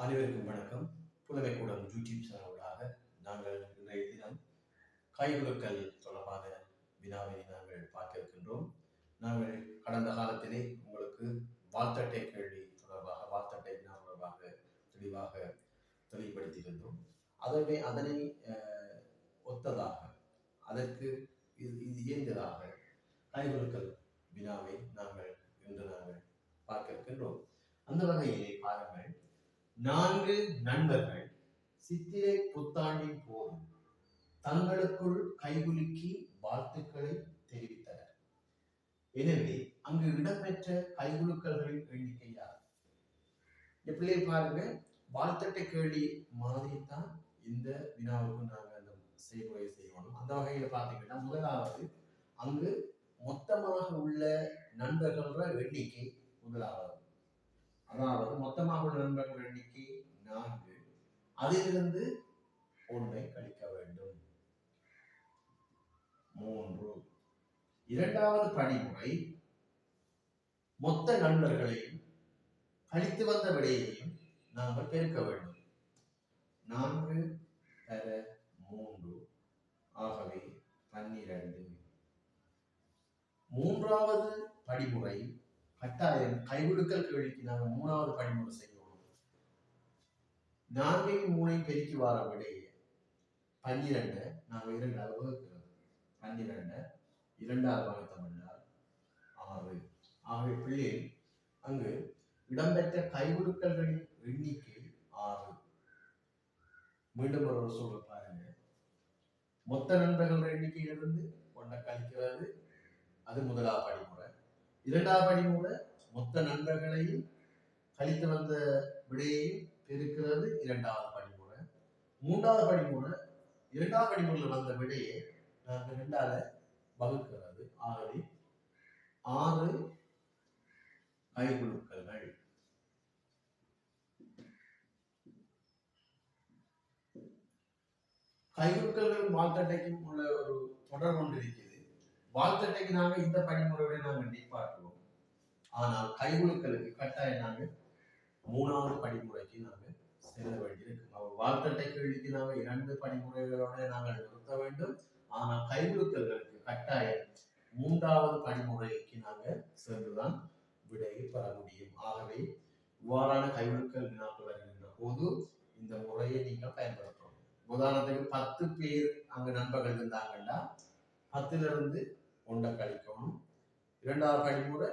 அனைவருக்கும் வணக்கம். புலமைக்கூடம் யூடியூப் சேனலாக நாங்கள் இன்றைய தினம் கைகுலுக்கல் தொடர்பான வினாவினை நாங்கள் பார்க்க இருக்கின்றோம். நாங்கள் கடந்த காலத்திலே உங்களுக்கு வாழ்த்தட்டை கேள்வி தொடர்பாக வாழ்த்தட்டை வினா தொடர்பாக தெளிவாக தெளிவுபடுத்தியிருந்தோம். அதனை ஒத்ததாக அதற்கு இது இயந்ததாக கைகுலுக்கல் வினாவை இன்று நாங்கள் பார்க்க இருக்கின்றோம். அந்த வகையிலே பாருங்கள், 4 நண்பர்கள் சித்திரை புத்தாண்டின் போது தங்களுக்குள் கைகுலுக்கி வாழ்த்துக்களை தெரிவித்தனர். எனவே அங்கு இடம்பெற்ற கைகுலுக்கல்களின் எண்ணிக்கை யார்? எப்படி பாருங்க, வாழ்த்தட்டை கேள்வி மாதிரி தான் இந்த வினாவுக்கு நாங்கள் அந்த செய்முறை செய்யணும். அந்த வகையில பாத்தீங்கன்னா, முதலாவது அங்கு மொத்தமாக உள்ள நண்பர்கள் எண்ணிக்கை முதலாவது. அதாவது மொத்தமாக உள்ள நண்பர்கள் எண்ணிக்கை 4, அதிலிருந்து 1 கழிக்க வேண்டும், 3. இரண்டாவது படிமுறை மொத்த நண்பர்களையும் கழித்து வந்த விடையையும் நாங்கள் பெருக்க வேண்டும். 4 தர 3 ஆகவே 12. மூன்றாவது படிமுறை கட்டாயம் கைகுலுக்கல் கேள்விக்கு நாங்கள் 3வது படிமுறை செய்யணும். 4ஐயும் 3ஐயும் பெருக்கி வார விடையே 12 நாங்கள் 2ஆல் வகுக்கிறோம். 12 2ஆல் வகுத்தோம் என்றால் 6. ஆகவே பிள்ளைகள் அங்கு இடம்பெற்ற கைகுலுக்கல்களின் எண்ணிக்கை 6. மீண்டும் ஒரு சொல்ல பாருங்க, மொத்த நண்பர்கள் எண்ணிக்கையிலிருந்து 1 கழிக்கிறது, அது முதலாவது படிமுறை. இரண்டாவது படிமுறை மொத்த நண்பர்களையும் கழித்து வந்த விடையையும் பெருக்கிறது, இரண்டாவது படிமுறை. மூன்றாவது படிமுறை இரண்டாவது படிமுறையில் வந்த விடையை நாங்கள் 2ஆல் வகுக்கிறது. ஆகவே 6 கைகுலுக்கல்கள். கைகுலுக்கல்களும் வாழ்த்தட்டைக்கும் உள்ள ஒரு தொடர் ஒன்று இருக்கிறது. வாழ்த்தட்டைக்கு நாங்கள் இந்த படிமுறையோட நாங்கள் நீப்பாற்றுவோம். ஆனால் கைகுலுக்கலுக்கு கட்டாயம் நாங்கள் 3வது படிமுறைக்கு நாங்கள் செல்ல வேண்டியிருக்கும். வாழ்த்தட்டை கேள்விக்கு நாங்கள் 2 படிமுறைகளோட நாங்கள் நிறுத்த வேண்டும். ஆனால் கைகுலுக்கல்களுக்கு கட்டாயம் 3வது படிமுறைக்கு நாங்கள் சென்றுதான் விடையை பெற முடியும். ஆகவே இவ்வாறான கைகுலுக்கல் வினாக்கள் வருகின்ற போது இந்த முறையை நீங்கள் பயன்படுத்தணும். உதாரணத்துக்கு 10 பேர் அங்கு நண்பர்கள் இருந்தாங்கன்னா 10லிருந்து 1 கழிக்கணும். இரண்டாவது படிமுறை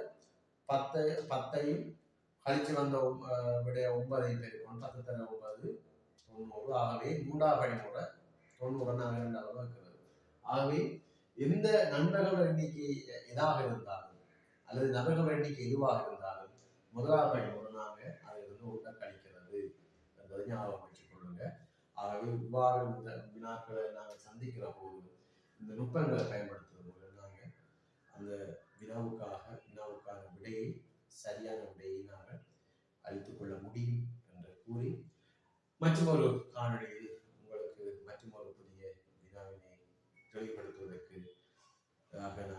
10ஐயும் கழிச்சு வந்த விடைய 9ஐயும் பெருக்கணும். 10 தர 9 90. ஆகவே 3வது படிமுறை 90 நாங்கள் 2ஆல் வகுக்கிறது. ஆகவே எந்த நண்பர்கள் எண்ணிக்கை எதாக இருந்தாலும் அல்லது நபர்கள் எண்ணிக்கை எதுவாக இருந்தாலும் முதலாவது படிமுறை நாங்கள் அதிலிருந்து 1 கழிக்கிறது என்பதை ஞாபகம் வச்சுக் கொள்ளுங்க. ஆகவே இவ்வாறு இந்த வினாக்களை நாங்கள் சந்திக்கிற போது இந்த நுட்பங்களை பயன்படுத்துவது மூலம் நாங்கள் அந்த வினாவுக்கான விடையை, சரியான விடையை நாங்கள் அளித்துக் கொள்ள முடியும் என்று கூறி, மற்றொரு காணொளியில் உங்களுக்கு மற்றொரு புதிய வினாவினை தெளிவுபடுத்துவதற்கு நாங்கள்